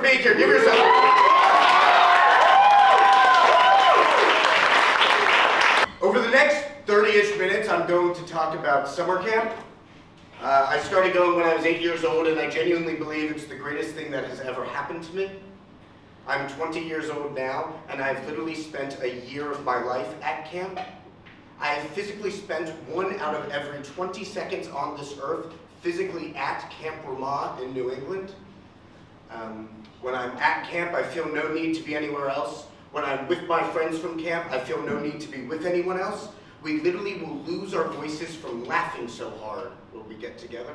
being here. Give yourself. Over the next 30-ish minutes, I'm going to talk about summer camp. I started going when I was 8 years old, and I genuinely believe it's the greatest thing that has ever happened to me. I'm 20 years old now, and I've literally spent a year of my life at camp. I have physically spent 1 out of every 20 seconds on this earth physically at Camp Ramah in New England. When I'm at camp, I feel no need to be anywhere else. When I'm with my friends from camp, I feel no need to be with anyone else. We literally will lose our voices from laughing so hard when we get together.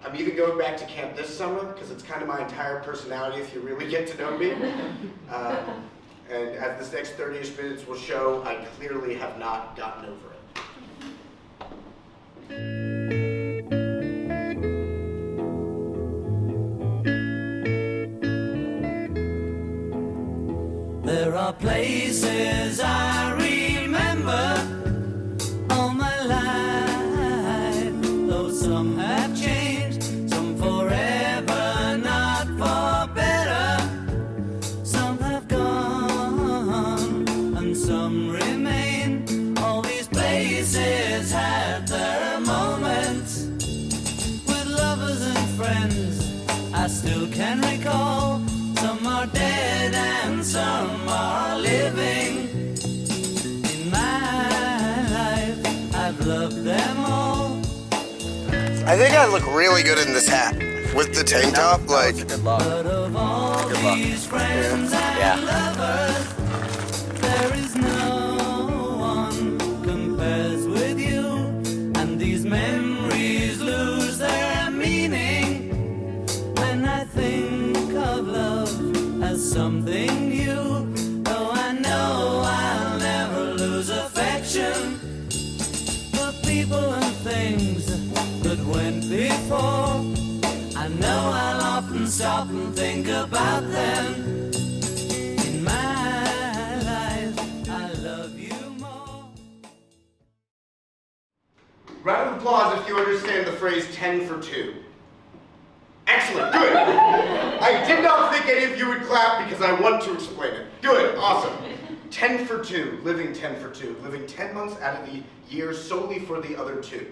I'm even going back to camp this summer because it's kind of my entire personality if you really get to know me. And as this next 30-ish minutes will show, I clearly have not gotten over it. There are places I remember all my life, though some have changed, some forever, not for better. Some have gone and some remain. All these places had their moments with lovers and friends I still can recall. Some are dead and some are living. In my life, I've loved them all. I think I look really good in this hat with the tank top. Like, But of all these friends and lovers, there is no one compares with you. And these memories lose their meaning when I think of love as something new. Though I know I'll never lose affection for people and things that went before. I know I'll often stop and think about them. In my life, I love you more. round of applause if you understand the phrase 10 for 2. Excellent, good. I did not think any of you would clap because I want to explain it. Good, awesome. 10 for 2, living 10 for 2, living 10 months out of the year solely for the other 2.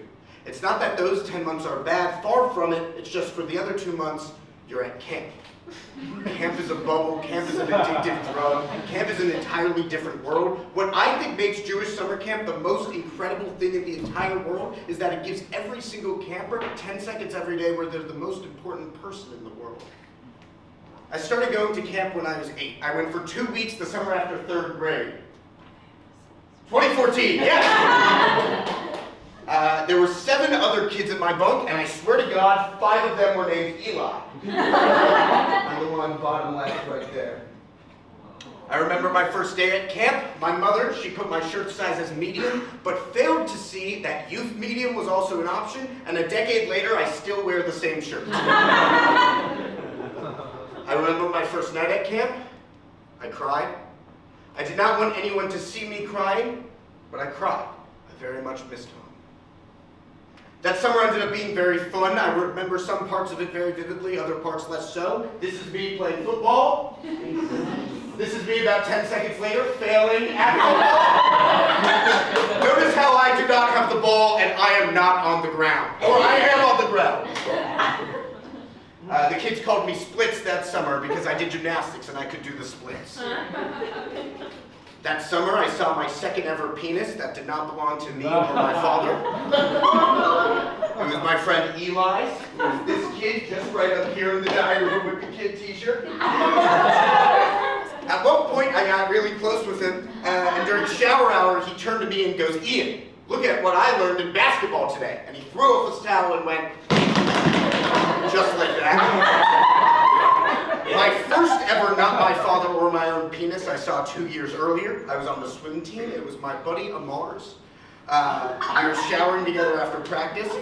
It's not that those 10 months are bad, far from it, it's just for the other 2 months, you're at camp. Camp is a bubble, camp is an addictive drug, camp is an entirely different world. What I think makes Jewish summer camp the most incredible thing in the entire world is that it gives every single camper 10 seconds every day where they're the most important person in the world. I started going to camp when I was 8. I went for 2 weeks the summer after 3rd grade. 2014, yes! There were 7 other kids in my bunk, and I swear to God, 5 of them were named Eli. I'm the one bottom left right there. I remember my first day at camp. My mother, she put my shirt size as medium, but failed to see that youth medium was also an option, and a decade later, I still wear the same shirt. I remember my first night at camp. I cried. I did not want anyone to see me crying, but I cried. I very much missed home. That summer ended up being very fun. I remember some parts of it very vividly, other parts less so. This is me playing football. This is me about 10 seconds later failing at football. Notice how I do not have the ball and I am not on the ground. Or I am on the ground. The kids called me Splits that summer because I did gymnastics and I could do the splits. That summer, I saw my second ever penis that did not belong to me or my father. It was my friend Eli's. It was this kid just right up here in the diary room with the kid t-shirt. At one point, I got really close with him, and during shower hour, he turned to me and goes, "Ian, look at what I learned in basketball today." And he threw off his towel and went, just like that. My first ever not my father or my own penis I saw 2 years earlier. I was on the swim team. It was my buddy Amar's. We were showering together after practice.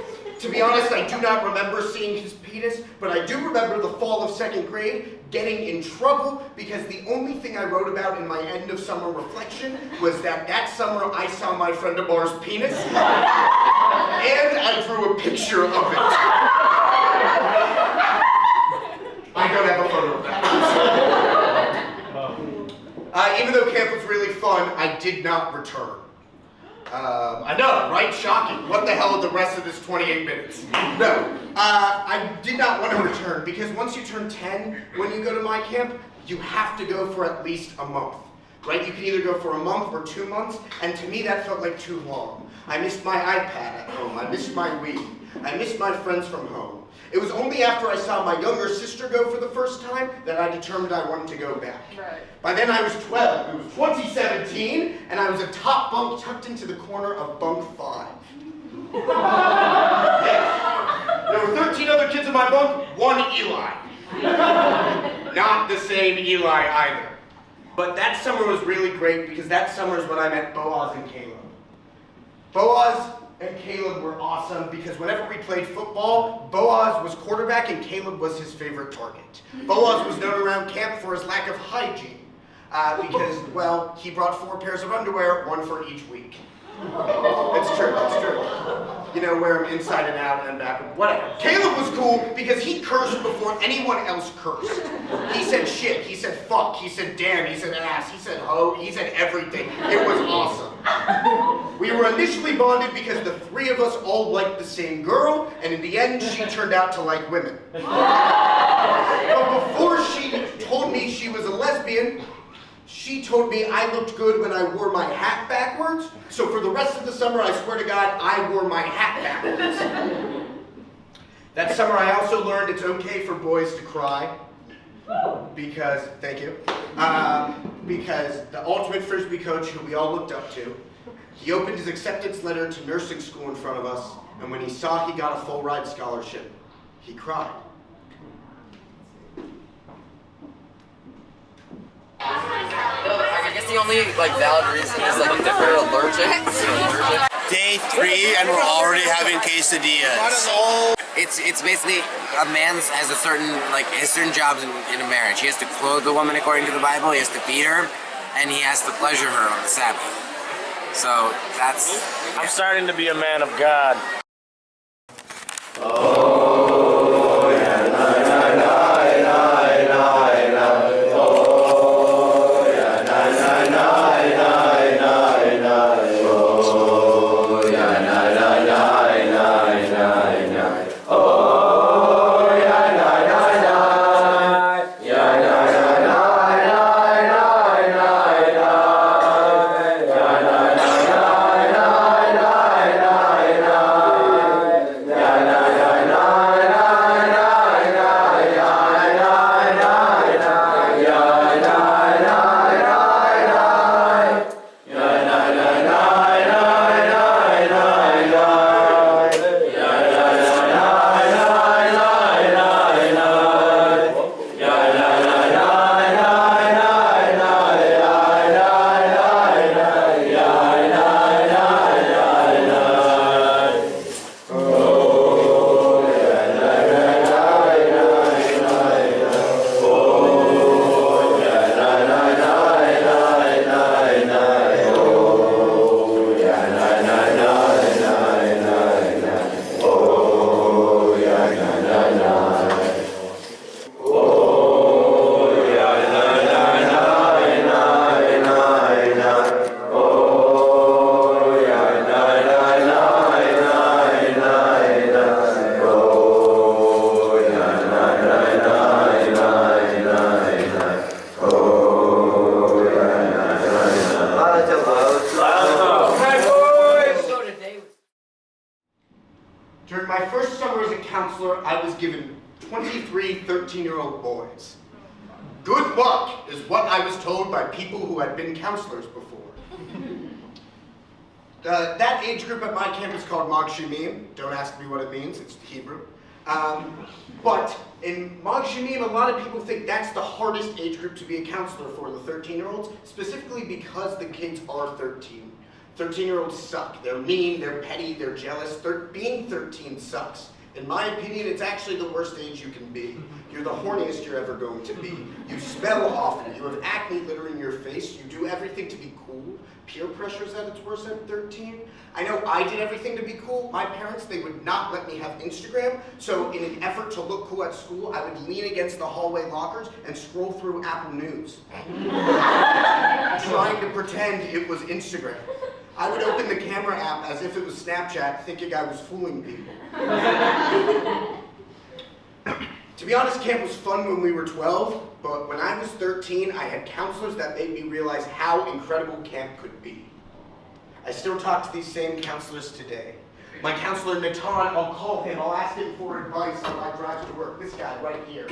To be honest, I do not remember seeing his penis, but I do remember the fall of 2nd grade getting in trouble because the only thing I wrote about in my end of summer reflection was that summer I saw my friend Amar's penis and I drew a picture of it. I don't have a photo of Even though camp was really fun, I did not return. I know, right? Shocking. What the hell are the rest of this 28 minutes? No, I did not want to return because once you turn 10, when you go to my camp, you have to go for at least a month, right? You can either go for a month or 2 months, and to me that felt like too long. I missed my iPad at home. I missed my Wii. I missed my friends from home. It was only after I saw my younger sister go for the first time that I determined I wanted to go back. Right. By then I was 12. It was 2017, and I was a top bunk tucked into the corner of bunk 5. Yeah. There were 13 other kids in my bunk, one Eli. Not the same Eli either. But that summer was really great because that summer is when I met Boaz and Caleb. Boaz and Caleb were awesome because whenever we played football, Boaz was quarterback and Caleb was his favorite target. Boaz was known around camp for his lack of hygiene because, well, he brought 4 pairs of underwear, 1 for each week. It's true, it's true. You know, wear them inside and out and back, whatever. Caleb was cool because he cursed before anyone else cursed. He said shit, he said fuck, he said damn, he said ass, he said ho, he said everything. It was awesome. We were initially bonded because the 3 of us all liked the same girl, and in the end, she turned out to like women. But before she told me she was a lesbian, she told me I looked good when I wore my hat backwards, so for the rest of the summer, I swear to God, I wore my hat backwards. That summer, I also learned it's okay for boys to cry, because, thank you, because the ultimate Frisbee coach who we all looked up to, he opened his acceptance letter to nursing school in front of us, and when he saw he got a full ride scholarship, he cried. I guess the only valid reason is if they're allergic. Day 3 and we're already having quesadillas. It's basically a man has certain jobs in a marriage. He has to clothe the woman according to the Bible. He has to feed her, and he has to pleasure her on the Sabbath. So that's. I'm starting to be a man of God. During my first summer as a counselor, I was given 23 13-year-old boys. Good luck is what I was told by people who had been counselors before. That age group at my camp is called Mag Shemim. Don't ask me what it means, it's Hebrew. But in Mag Shemim, a lot of people think that's the hardest age group to be a counselor for, the 13-year-olds, specifically because the kids are 13. 13-year-olds suck. They're mean, they're petty, they're jealous. Being 13 sucks. In my opinion, it's actually the worst age you can be. You're the horniest you're ever going to be. You smell awful. You have acne littering your face. You do everything to be cool. Peer pressure's at its worst at 13. I know I did everything to be cool. My parents, they would not let me have Instagram. So in an effort to look cool at school, I would lean against the hallway lockers and scroll through Apple News. trying to pretend it was Instagram. I would open the camera app as if it was Snapchat, thinking I was fooling people. To be honest, camp was fun when we were 12, but when I was 13, I had counselors that made me realize how incredible camp could be. I still talk to these same counselors today. My counselor, Natan, I'll call him, I'll ask him for advice on my drive to work. This guy right here.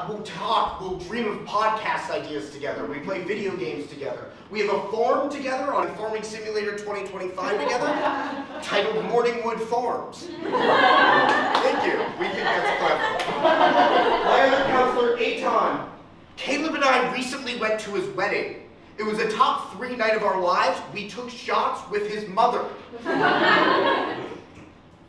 We'll talk, we'll dream of podcast ideas together. We play video games together. We have a farm together on Farming Simulator 2025 together, titled Morningwood Farms. Thank you. We think that's clever. My other counselor, Eitan. Caleb and I recently went to his wedding. It was a top 3 night of our lives. We took shots with his mother.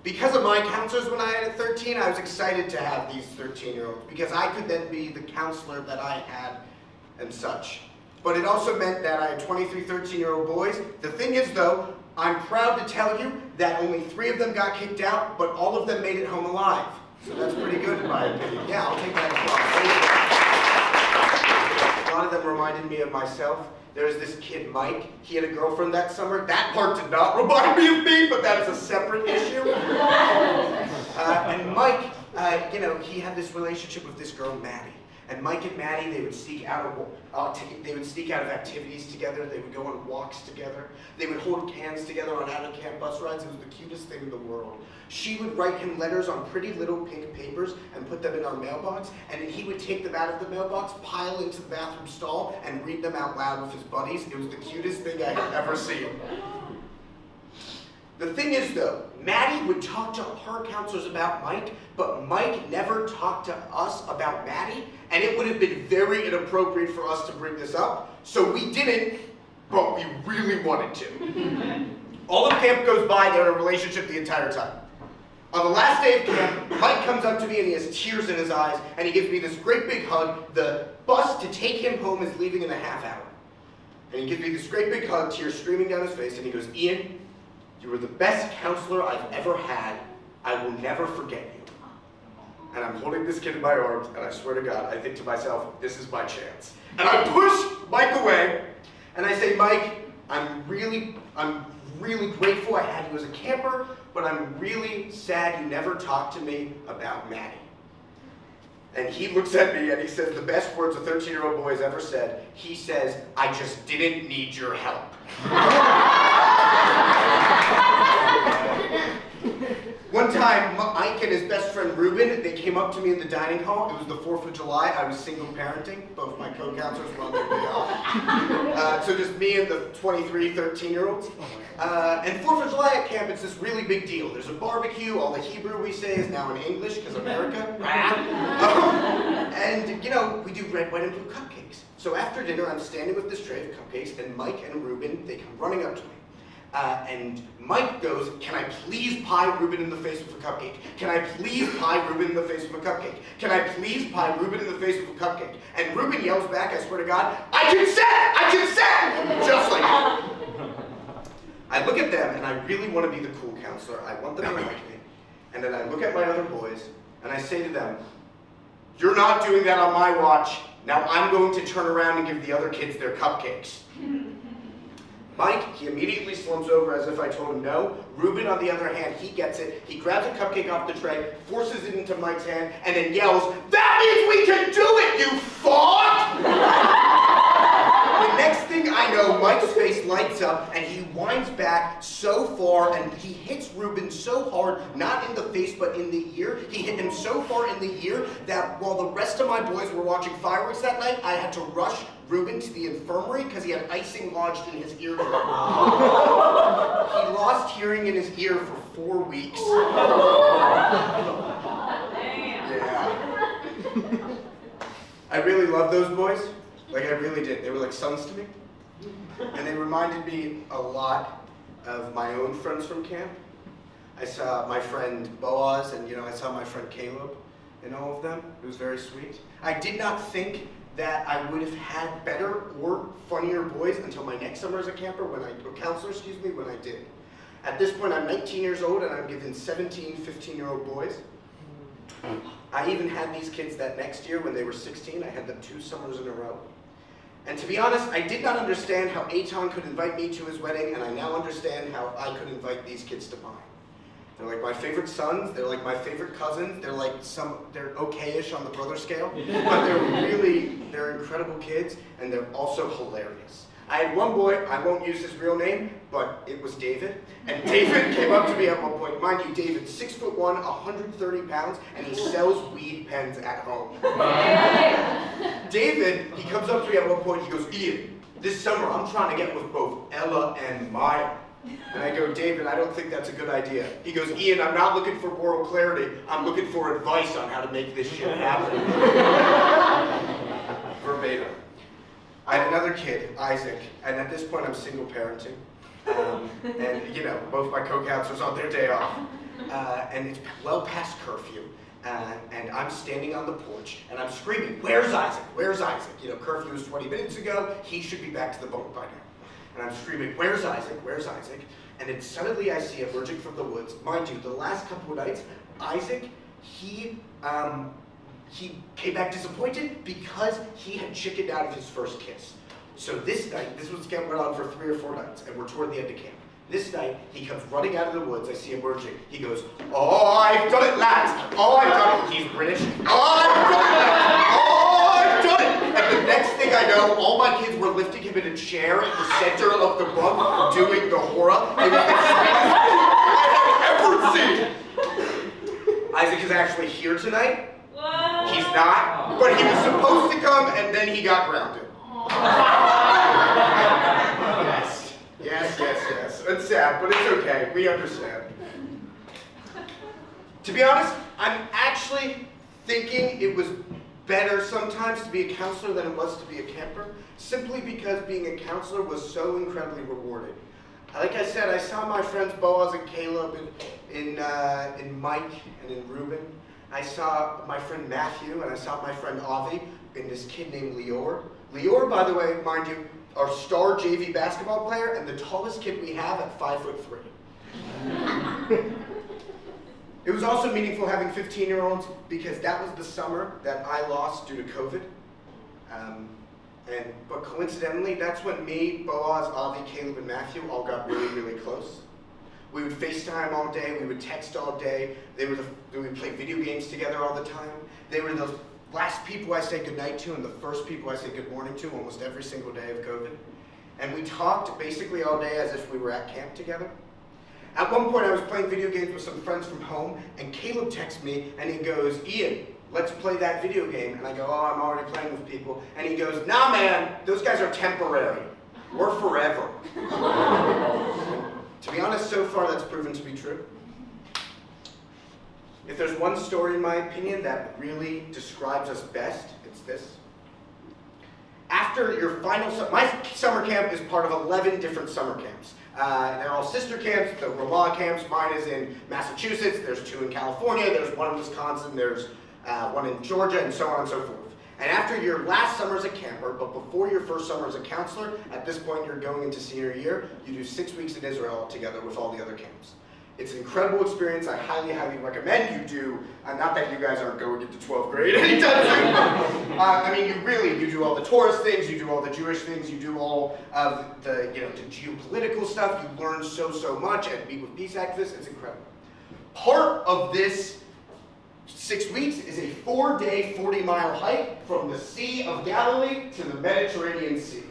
Because of my counselors when I had 13, I was excited to have these 13-year-olds because I could then be the counselor that I had and such. But it also meant that I had 23 13-year-old boys. The thing is though, I'm proud to tell you that only 3 of them got kicked out, but all of them made it home alive. So that's pretty good in my opinion. Yeah, I'll take that applause. A lot of them reminded me of myself. There's this kid, Mike. He had a girlfriend that summer. That part did not remind me of me, but that is a separate issue. And Mike, he had this relationship with this girl, Maddie. And Mike and Maddie, they would sneak out of activities together. They would go on walks together. They would hold hands together on out-of-camp bus rides. It was the cutest thing in the world. She would write him letters on pretty little pink papers and put them in our mailbox. And then he would take them out of the mailbox, pile into the bathroom stall, and read them out loud with his buddies. It was the cutest thing I had ever seen. The thing is though, Maddie would talk to her counselors about Mike, but Mike never talked to us about Maddie, and it would have been very inappropriate for us to bring this up, so we didn't, but we really wanted to. All of camp goes by, they're in a relationship the entire time. On the last day of camp, Mike comes up to me and he has tears in his eyes, and he gives me this great big hug. The bus to take him home is leaving in a half hour. And he gives me this great big hug, tears streaming down his face, and he goes, Ian, you were the best counselor I've ever had. I will never forget you. And I'm holding this kid in my arms, and I swear to God, I think to myself, this is my chance. And I push Mike away, and I say, Mike, I'm really grateful I had you as a camper, but I'm really sad you never talked to me about Maddie. And he looks at me and he says the best words a 13-year-old boy has ever said. He says, I just didn't need your help. One time, Mike and his best friend Ruben, they came up to me in the dining hall. It was the 4th of July. I was single parenting. Both my co-counselors were on their day off. So just me and the 23, 13-year-olds. And 4th of July at camp, it's this really big deal. There's a barbecue. All the Hebrew we say is now in English because America. And, we do red, white, and blue cupcakes. So after dinner, I'm standing with this tray of cupcakes, and Mike and Ruben, they come running up to me. And Mike goes, can I please pie Ruben in the face with a cupcake? Can I please pie Ruben in the face with a cupcake? Can I please pie Ruben in the face with a cupcake? And Ruben yells back, I swear to God, I consent! I consent! Just like that. I look at them, and I really want to be the cool counselor. I want them to like me. And then I look at my other boys, and I say to them, you're not doing that on my watch. Now I'm going to turn around and give the other kids their cupcakes. Mike, he immediately slumps over as if I told him no. Ruben, on the other hand, he gets it. He grabs a cupcake off the tray, forces it into Mike's hand, and then yells, that means we can do it, you fuck! The next thing I know, Mike's face lights up, and he winds back so far, and he hits Ruben so hard, not in the face, but in the ear. He hit him so far in the ear that while the rest of my boys were watching fireworks that night, I had to rush Ruben to the infirmary because he had icing lodged in his eardrum. He lost hearing in his ear for 4 weeks. Yeah. I really love those boys. Like, I really did. They were like sons to me. And they reminded me a lot of my own friends from camp. I saw my friend Boaz, and I saw my friend Caleb and all of them. It was very sweet. I did not think that I would have had better or funnier boys until my next summer as a camper, when I did. At this point, I'm 19 years old, and I'm given 17, 15-year-old boys. I even had these kids that next year when they were 16. I had them 2 summers in a row. And to be honest, I did not understand how Eitan could invite me to his wedding, and I now understand how I could invite these kids to mine. They're like my favorite sons, they're like my favorite cousins, they're okay-ish on the brother scale, but they're incredible kids, and they're also hilarious. I had one boy, I won't use his real name, but it was David. And David came up to me at one point. Mind you, David's 6'1", 130 pounds, and he sells weed pens at home. David, he comes up to me at one point, he goes, Ian, this summer I'm trying to get with both Ella and Maya. And I go, David, I don't think that's a good idea. He goes, Ian, I'm not looking for moral clarity, I'm looking for advice on how to make this shit happen. Verbatim. I had another kid, Isaac, and at this point I'm single parenting. And you know, both my co-counselors on their day off. And it's well past curfew. And I'm standing on the porch and I'm screaming, where's Isaac? Where's Isaac? You know, curfew was 20 minutes ago, he should be back to the boat by now. And I'm screaming, where's Isaac? Where's Isaac? And then suddenly I see emerging from the woods. Mind you, the last couple of nights, Isaac, he came back disappointed because he had chickened out of his first kiss. So this night, this camp went on for 3 or 4 nights, and we're toward the end of camp. This night, he comes running out of the woods. I see him emerging. He goes, oh, I've done it, lads. Oh, I've done it. He's British. Oh, I've done it, lads. Oh, I've done it. And the next thing I know, all my kids were lifting him in a chair at the center of the book, doing the horror. It was the sweetest thing I have ever seen. Isaac is actually here tonight. Whoa. He's not, but he was supposed to come, and then he got grounded. Yes. It's sad, but it's okay. We understand. To be honest, I'm actually thinking it was better sometimes to be a counselor than it was to be a camper, simply because being a counselor was so incredibly rewarding. Like I said, I saw my friends Boaz and Caleb in Mike and in Ruben. I saw my friend Matthew, and I saw my friend Avi, and this kid named Lior. Lior, by the way, mind you, our star JV basketball player, and the tallest kid we have at 5'3". It was also meaningful having 15-year-olds because that was the summer that I lost due to COVID. But coincidentally, that's when me, Boaz, Avi, Caleb, and Matthew all got really, really close. We would FaceTime all day, we would text all day, we would play video games together all the time. They were the last people I say goodnight to and the first people I say good morning to almost every single day of COVID. And we talked basically all day as if we were at camp together. At one point I was playing video games with some friends from home, and Caleb texts me and he goes, Ian, let's play that video game. And I go, oh, I'm already playing with people. And he goes, nah man, those guys are temporary. We're forever. To be honest, so far that's proven to be true. If there's one story, in my opinion, that really describes us best, it's this. After your final my summer camp is part of 11 different summer camps. They're all sister camps, the Ramah camps. Mine is in Massachusetts, there's 2 in California, there's 1 in Wisconsin, there's 1 in Georgia, and so on and so forth. And after your last summer as a camper, but before your first summer as a counselor, at this point you're going into senior year, you do 6 weeks in Israel together with all the other camps. It's an incredible experience. I highly, highly recommend you do. Not that you guys aren't going into 12th grade anytime soon. I mean, you do all the Taurus things, you do all the Jewish things, you do all of the geopolitical stuff. You learn so much and meet with peace activists. It's incredible. Part of this 6 weeks is a 4-day, 40-mile hike from the Sea of Galilee to the Mediterranean Sea.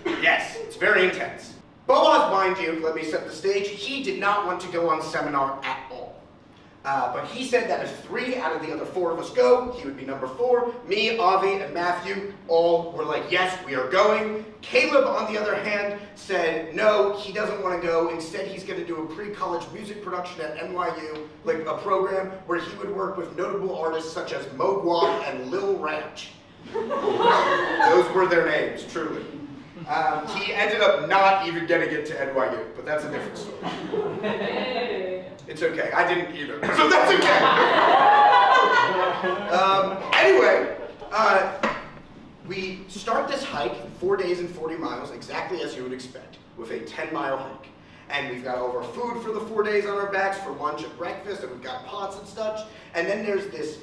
Yes, it's very intense. Boaz, mind you, let me set the stage, he did not want to go on seminar at all. But he said that if 3 out of the other 4 of us go, he would be number 4. Me, Avi, and Matthew all were like, yes, we are going. Caleb, on the other hand, said no, he doesn't want to go. Instead, he's going to do a pre-college music production at NYU, like a program where he would work with notable artists such as Mo Guap and Lil Ranch. Those were their names, truly. He ended up not even getting it to NYU, but that's a different story. It's okay, I didn't either, so that's okay. Anyway, we start this hike, 4 days and 40 miles, exactly as you would expect, with a 10-mile hike. and we've got all of our food for the 4 days on our backs for lunch and breakfast, and we've got pots and such. And then there's this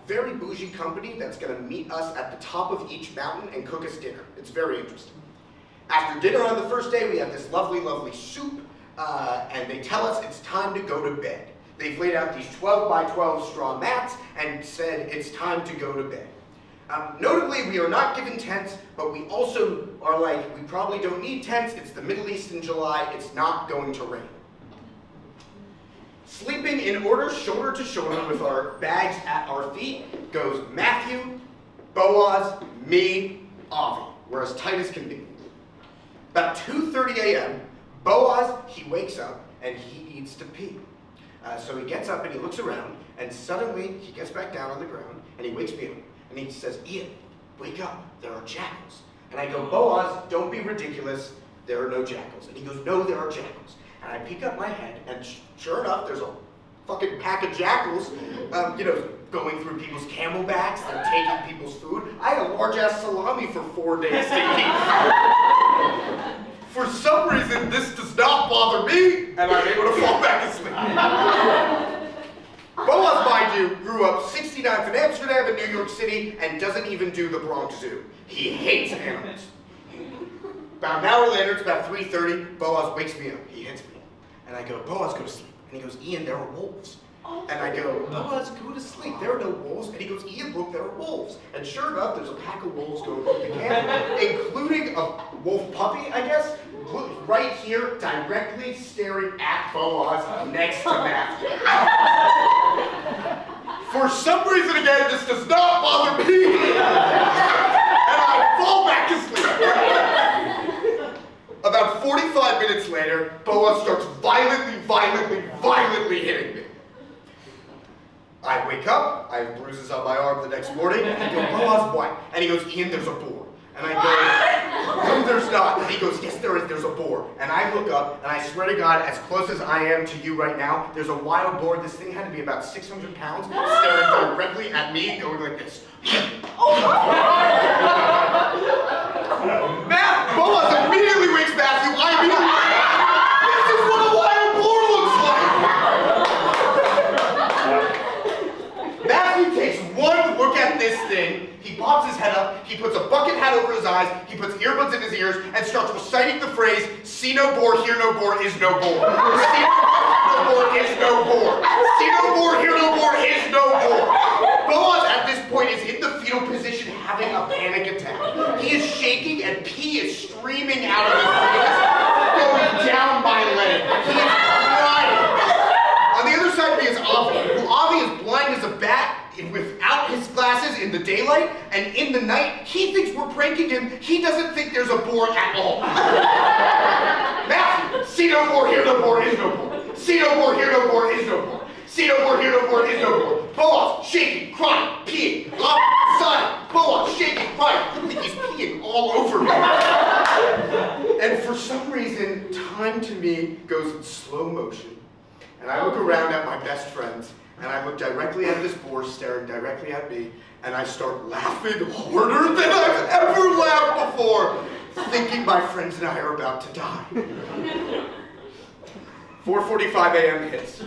very bougie company that's going to meet us at the top of each mountain and cook us dinner. It's very interesting. After dinner on the first day, we have this lovely, lovely soup, and they tell us it's time to go to bed. They've laid out these 12 by 12 straw mats and said it's time to go to bed. Notably, we are not given tents, but we also are like, we probably don't need tents. It's the Middle East in July. It's not going to rain. Sleeping in order, shoulder to shoulder with our bags at our feet, goes Matthew, Boaz, me, Avi. We're as tight as can be. About 2:30 a.m., Boaz, he wakes up and he needs to pee. So he gets up and he looks around, and suddenly he gets back down on the ground and he wakes me up. And he says, Ian, wake up, there are jackals. And I go, Boaz, don't be ridiculous, there are no jackals. And he goes, no, there are jackals. And I peek up my head, and sure enough, there's a fucking pack of jackals, going through people's camelbacks and taking people's food. I had a large-ass salami for 4 days to eat. For some reason, this does not bother me, and I'm able to fall back asleep. Boaz, mind you, grew up 69th in Amsterdam and New York City and doesn't even do the Bronx Zoo. He hates animals. About an hour later, it's about 3:30, Boaz wakes me up. He hits me. And I go, Boaz, go to sleep. And he goes, Ian, there are wolves. And I go, Boaz, go to sleep. There are no wolves. And he goes, Ian, look, there are wolves. And sure enough, there's a pack of wolves going through the camp, including a wolf puppy, I guess, right here, directly staring at Boaz next to Matthew. For some reason, again, this does not bother me. And I fall back asleep. About 45 minutes later, Boaz starts violently hitting me. I wake up, I have bruises on my arm the next morning, and I go, Boaz, what? And he goes, Ian, there's a boar. And I go, no, there's not. And he goes, yes, there is, there's a boar. And I look up, and I swear to God, as close as I am to you right now, there's a wild boar. This thing had to be about 600 pounds, staring directly at me, going like this. Boaz immediately wakes Matthew. I immediately, this is what a wild boar looks like. Matthew takes one look at this thing. He pops his head up, he puts a bucket hat over his eyes, he puts earbuds in his ears, and starts reciting the phrase, see no boar, hear no boar, is no boar. See no boar, is no boar. See no boar, hear no boar, is no boar. Boaz at this point is in the fetal position having a panic attack. He is shaking and pee is streaming out of his face, going down my leg. He is crying. On the other side of me is Avi, who Avi is blind as a bat, without his glasses in the daylight, and in the night, he thinks we're pranking him. He doesn't think there's a boar at all. Matthew, see no boar, hear no boar, is no boar. See no boar, hear no boar, is no boar. See no boar, hear no boar, is no boar. Boaz, shaking, crying, peeing, outside. Boaz, shaking, crying. Literally, he's peeing all over me. And for some reason, time to me goes in slow motion, and I look around at my best friends, and I look directly at this boar staring directly at me, and I start laughing harder than I've ever laughed before, thinking my friends and I are about to die. 4:45 a.m. hits.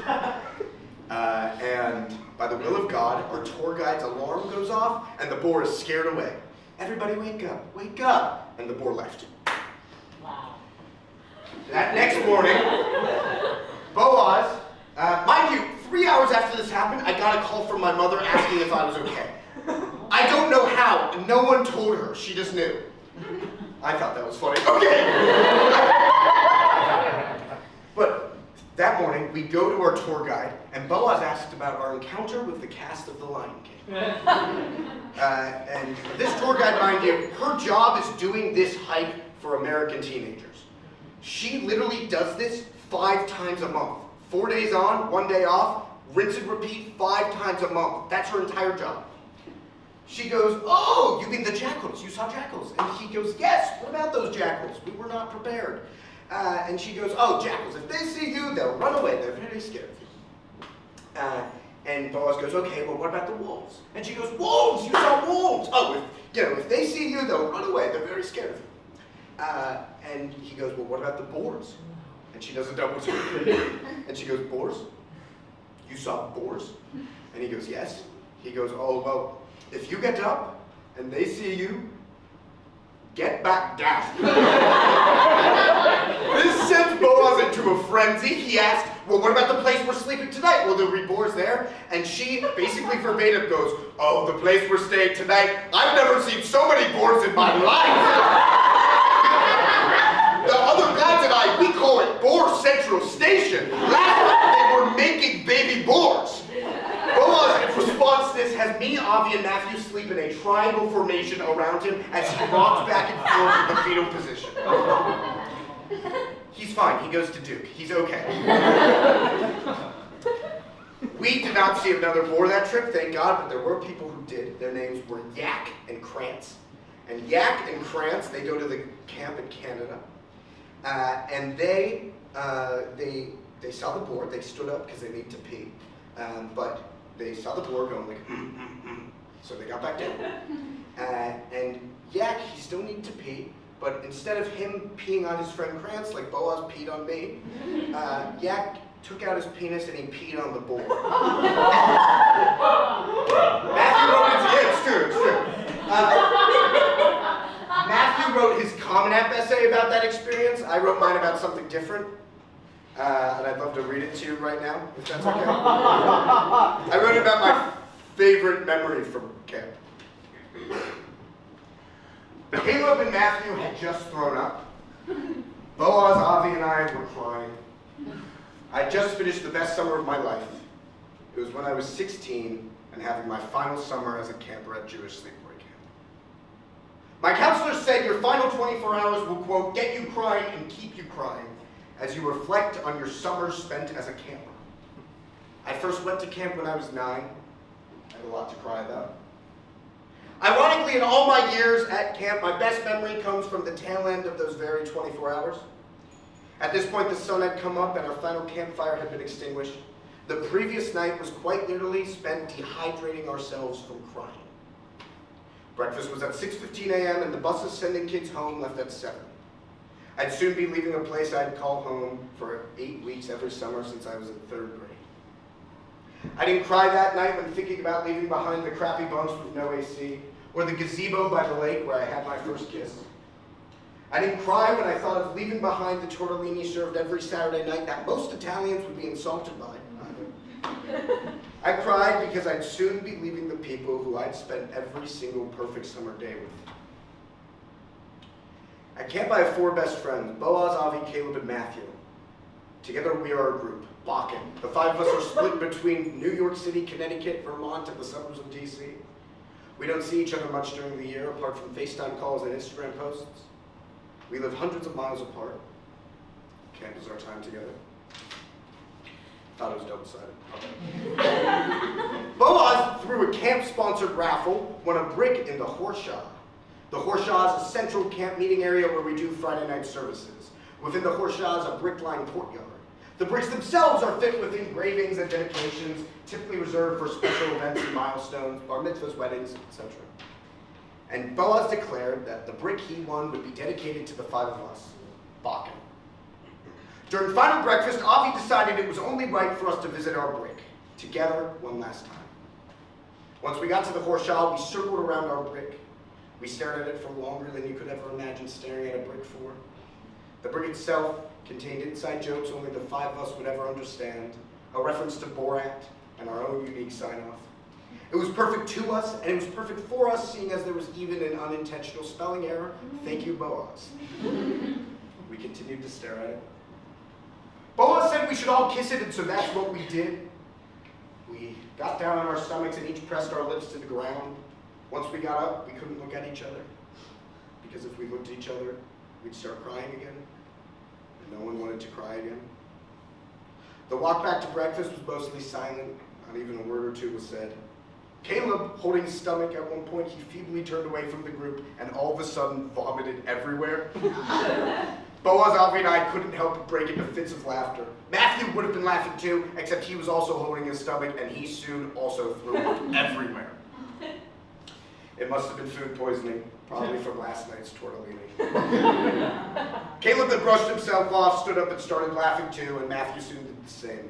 And by the will of God, our tour guide's alarm goes off, and the boar is scared away. Everybody wake up, wake up. And the boar left. Wow. That next morning, Boaz, mind you, 3 hours after this happened, I got a call from my mother asking if I was okay. I don't know how. No one told her. She just knew. I thought that was funny. Okay. But that morning, we go to our tour guide, and Boaz asked about our encounter with the cast of The Lion King. And this tour guide, mind you, her job is doing this hike for American teenagers. She literally does this 5 times a month. 4 days on, 1 day off, rinse and repeat 5 times a month. That's her entire job. She goes, oh, you mean the jackals? You saw jackals? And he goes, yes, what about those jackals? We were not prepared. And she goes, oh, jackals, if they see you, they'll run away. They're very scared of you. And Boaz goes, okay, well, what about the wolves? And she goes, wolves, you saw wolves. Oh, if they see you, they'll run away. They're very scared of you. And he goes, well, what about the boars? And she does a double take. And she goes, boars? You saw boars? And he goes, yes. He goes, oh, well, if you get up and they see you, get back down. This sends Boaz into a frenzy. He asked, well, what about the place we're sleeping tonight? Will there be boars there? And she basically verbatim goes, oh, the place we're staying tonight, I've never seen so many boars in my life. The other guys and I, we call it Boar Central Station. Last night they were making baby boars. Boaz, in response to this, has me, Avi, and Matthew sleep in a triangle formation around him as he rocks back and forth in the fetal position. He's fine. He goes to Duke. He's okay. We did not see another boar that trip, thank God, but there were people who did. Their names were Yak and Krantz. And Yak and Krantz, they go to the camp in Canada, and they saw the boar. They stood up because they need to pee, but they saw the boar going like, so they got back down. And Yak, he still needed to pee, but instead of him peeing on his friend Krantz, like Boaz peed on me, Yak took out his penis and he peed on the boar. Matthew wrote his, yeah, it's true. Matthew wrote his Common App essay about that experience. I wrote mine about something different. And I'd love to read it to you right now, if that's okay. I wrote about my favorite memory from camp. Caleb and Matthew had just thrown up. Boaz, Avi, and I were crying. I just finished the best summer of my life. It was when I was 16 and having my final summer as a camper at Jewish sleepaway camp. My counselor said your final 24 hours will, quote, get you crying and keep you crying as you reflect on your summers spent as a camper. I first went to camp when I was 9. I had a lot to cry about. Ironically, in all my years at camp, my best memory comes from the tail end of those very 24 hours. At this point, the sun had come up and our final campfire had been extinguished. The previous night was quite literally spent dehydrating ourselves from crying. Breakfast was at 6:15 a.m. and the buses sending kids home left at 7. I'd soon be leaving a place I'd call home for 8 weeks every summer since I was in 3rd grade. I didn't cry that night when thinking about leaving behind the crappy bunks with no AC, or the gazebo by the lake where I had my first kiss. I didn't cry when I thought of leaving behind the tortellini served every Saturday night that most Italians would be insulted by. I cried because I'd soon be leaving the people who I'd spent every single perfect summer day with. At camp I have 4 best friends, Boaz, Avi, Caleb, and Matthew. Together we are a group, Bakken. The 5 of us are split between New York City, Connecticut, Vermont, and the suburbs of DC. We don't see each other much during the year, apart from FaceTime calls and Instagram posts. We live hundreds of miles apart. Camp is our time together. Thought it was double-sided. Boaz, through a camp-sponsored raffle, won a brick in the Horseshaw. The Horseshaw is a central camp meeting area where we do Friday night services. Within the Horseshaw is a brick-lined courtyard. The bricks themselves are fit with engravings and dedications, typically reserved for special events and milestones, bar mitzvahs, weddings, etc. And Boaz declared that the brick he won would be dedicated to the 5 of us, Bakken. During final breakfast, Avi decided it was only right for us to visit our brick, together one last time. Once we got to the Horseshaw, we circled around our brick. We stared at it for longer than you could ever imagine staring at a brick for. The brick itself contained inside jokes only the 5 of us would ever understand, a reference to Borat, and our own unique sign-off. It was perfect to us, and it was perfect for us, seeing as there was even an unintentional spelling error. Thank you, Boaz. We continued to stare at it. Boaz said we should all kiss it, and so that's what we did. We got down on our stomachs and each pressed our lips to the ground. Once we got up, we couldn't look at each other, because if we looked at each other, we'd start crying again, and no one wanted to cry again. The walk back to breakfast was mostly silent. Not even a word or two was said. Caleb, holding his stomach at one point, he feebly turned away from the group and all of a sudden vomited everywhere. Boaz, Avi, and I couldn't help but break into fits of laughter. Matthew would have been laughing too, except he was also holding his stomach and he soon also threw up everywhere. It must have been food poisoning, probably from last night's tortellini. Caleb Caleb brushed himself off, stood up and started laughing too, and Matthew soon did the same.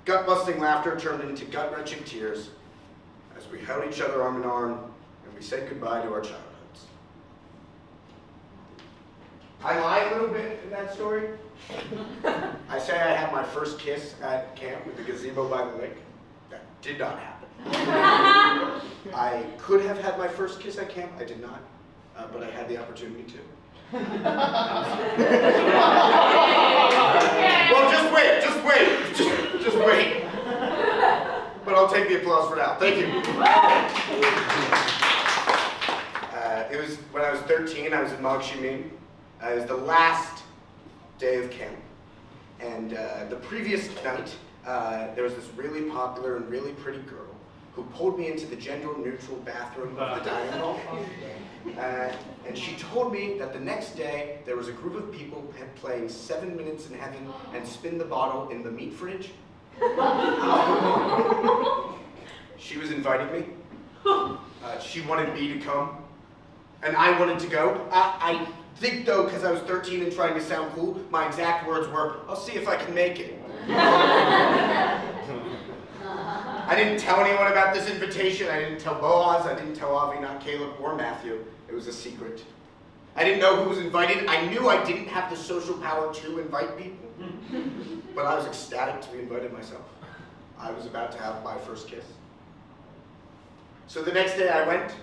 Gut-busting laughter turned into gut-wrenching tears as we held each other arm in arm and we said goodbye to our childhoods. I lie a little bit in that story. I say I had my first kiss at camp with the gazebo by the lake. That did not happen. I could have had my first kiss at camp. I did not, but I had the opportunity to. Well, just wait. But I'll take the applause for now. Thank you. It was when I was 13. I was in Mag Shimin. It was the last day of camp, and the previous night, there was this really popular and really pretty girl who pulled me into the gender-neutral bathroom of the dining hall. And she told me that the next day there was a group of people playing 7 Minutes in Heaven and Spin the Bottle in the meat fridge. She was inviting me. She wanted me to come, and I wanted to go. I think though, because I was 13 and trying to sound cool, my exact words were, "I'll see if I can make it." I didn't tell anyone about this invitation. I didn't tell Boaz. I didn't tell Avi, not Caleb or Matthew. It was a secret. I didn't know who was invited. I knew I didn't have the social power to invite people, but I was ecstatic to be invited myself. I was about to have my first kiss. So the next day I went,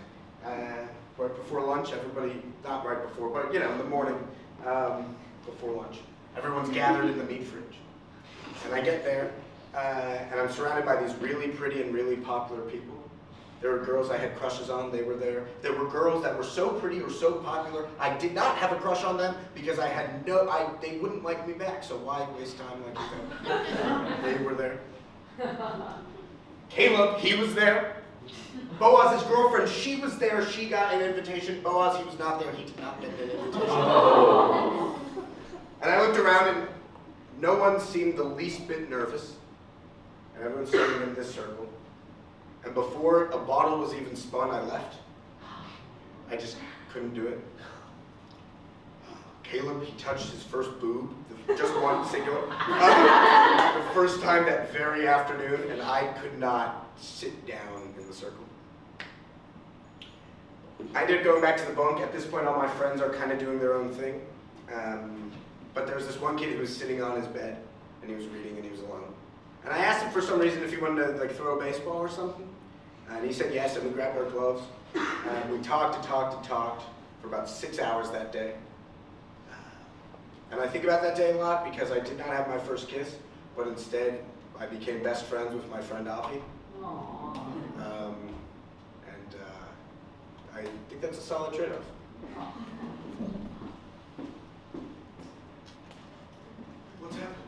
right before lunch. Everybody, not right before, but you know, in the morning before lunch. Everyone's gathered in the meat fridge. And I get there, and I'm surrounded by these really pretty and really popular people. There were girls I had crushes on, they were there. There were girls that were so pretty or so popular, I did not have a crush on them because I had they wouldn't like me back, so why waste time like that? They were there. Caleb, he was there. Boaz's girlfriend, she was there, she got an invitation. Boaz, he was not there, he did not get an invitation. And I looked around and no one seemed the least bit nervous. And everyone's standing in this circle. And before a bottle was even spun, I left. I just couldn't do it. Caleb, he touched his first boob, just one singular, the first time that very afternoon, and I could not sit down in the circle. I ended up going back to the bunk. At this point, all my friends are kind of doing their own thing. But there was this one kid who was sitting on his bed, and he was reading, and he was alone. And I asked him for some reason if he wanted to like throw a baseball or something. And he said yes, and we grabbed our gloves. And we talked for about 6 hours that day. And I think about that day a lot because I did not have my first kiss, but instead I became best friends with my friend Avi. I think that's a solid trade-off. What's happening?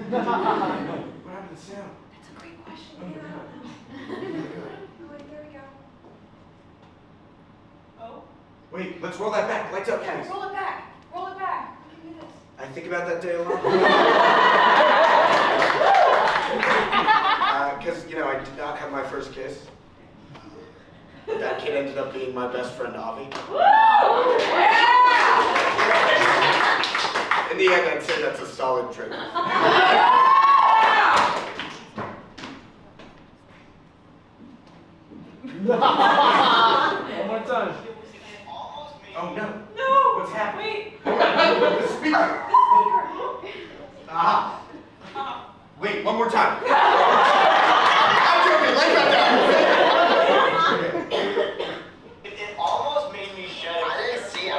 What happened to the sound? That's a great question. Oh, Yeah. God. There we go. Oh. Wait, let's roll that back. Lights up, Yeah, please. roll it back. Roll it back. We can do this. I think about that day a lot. Because, you know, I did not have my first kiss. That kid ended up being my best friend, Avi. Woo! Yeah! In the end, I'd say that's a solid trade. Yeah! One more time. Oh, no. No! What's happening? Wait. The speaker. Ah. Wait, one more time. I'm joking. Light that down. It almost made me shed it. I didn't see it.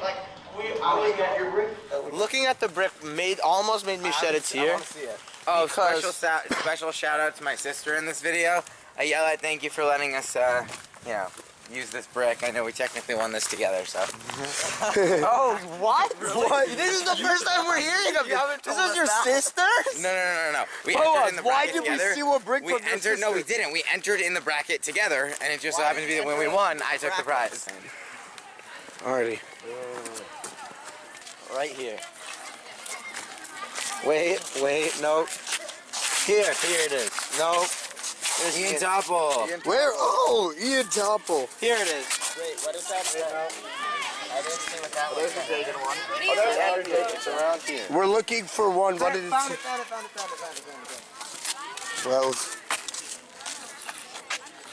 Like, I was at your brick. Looking at the brick almost made me shed a tear. I want to see it. Oh, special shout out to my sister in this video. Ayala, thank you for letting us, use this brick. I know we technically won this together, so. Oh, what? Really? What? This is the first time we're hearing of this. This is your sister? No. We Hold entered on, in the why bracket did together. we steal a brick from your sister? No, we didn't. We entered in the bracket together, and it just so happened to be that when we won, I took the prize. Alrighty. Right here. Wait, no. Here it is. No. Ian Toppall. Where? Oh, Ian Toppall. Here it is. Wait, what is that? didn't see what that was. There's a Jagan one. Oh, there's Andrew Jagan. It's around here. We're looking for one. What did it Found say? it.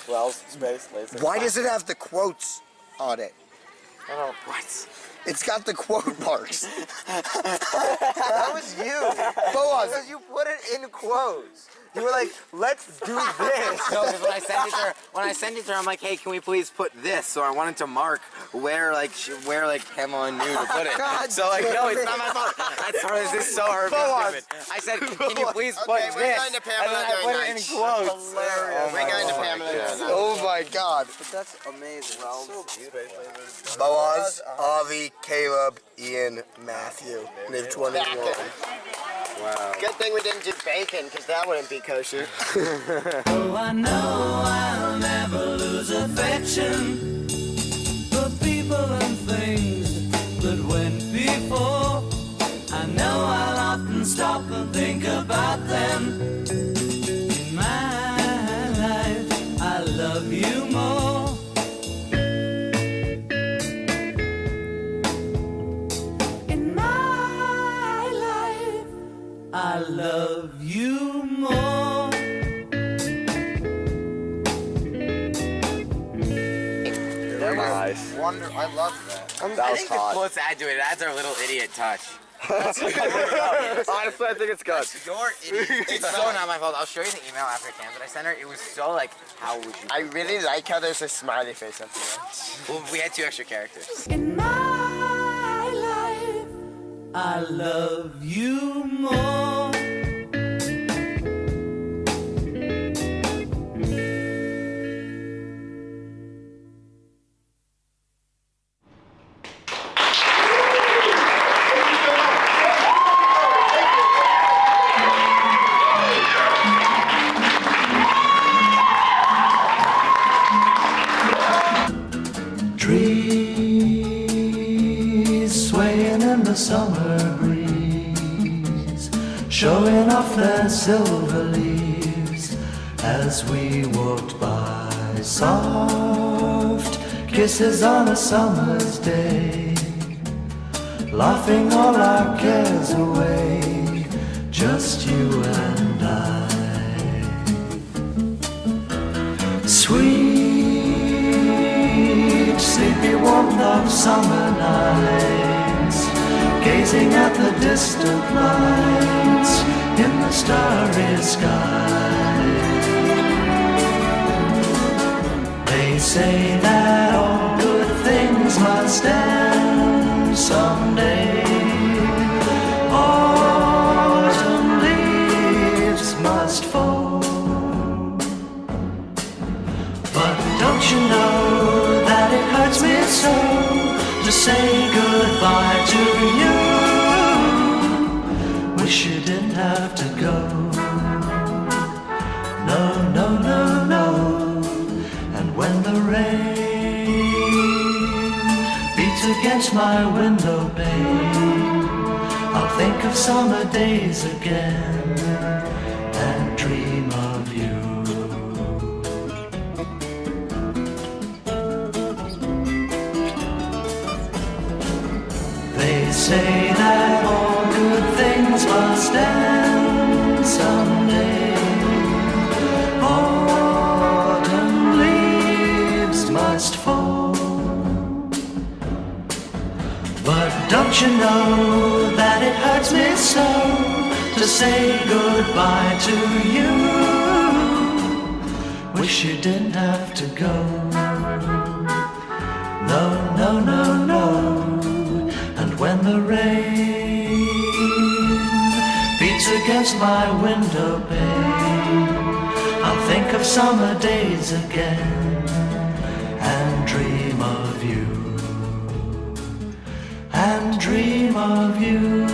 Well, Space, laser. why does it have the quotes on it? I don't know. What? It's got the quote marks. That was you. Boaz. Because you put it in quotes. You were like, let's do this. No, because when I sent it to her, I'm like, hey, can we please put this? So I wanted to mark where Pamela knew to put it. God So like, no, it's damn not my fault. This is so hard. Boaz. I said, can you please put Okay, we're this? going to And Pamela then I during put it night. in quotes. Hilarious. We're going to Pamela during night. Oh my God. But that's amazing. Well, so beautiful. Boaz, Avi, Caleb, Ian, Matthew. And they've 21. Wow. Good thing we didn't do bacon, because that wouldn't be kosher. Oh, I know I'll never lose affection for people and things that went before. I know I'll often stop and think about them. In my life, I love you more. In my life, I love you more. Nice. Wonder. I love that. I think the quotes add to it. It adds our little idiot touch. Honestly, I think it's good. Your idiot. It's so not my fault. I'll show you the email after camp that I sent her. It was so like, how would you? I really like how there's a smiley face at the end. Well, we had 2 extra characters. In my life, I love you more. Trees swaying in the summer breeze, showing off their silver leaves as we walked by. Soft kisses on a summer's day, laughing all our cares away, just you and I. Sweet, sleepy warmth of summer nights, gazing at the distant lights in the starry sky. They say that all good things must end someday. Autumn leaves must fall. But don't you know that it hurts me so to say goodbye to you? Wish you didn't have to go. No, no, no, no. And when the rain beats against my window pane, I'll think of summer days again and dream of you. They say that all good things must end someday. Autumn leaves must fall. But don't you know that it hurts me so to say goodbye to you? Wish you didn't have to go. No, no, no, no. And when the rain beats against my window pane, I'll think of summer days again and dream of you. And dream of you.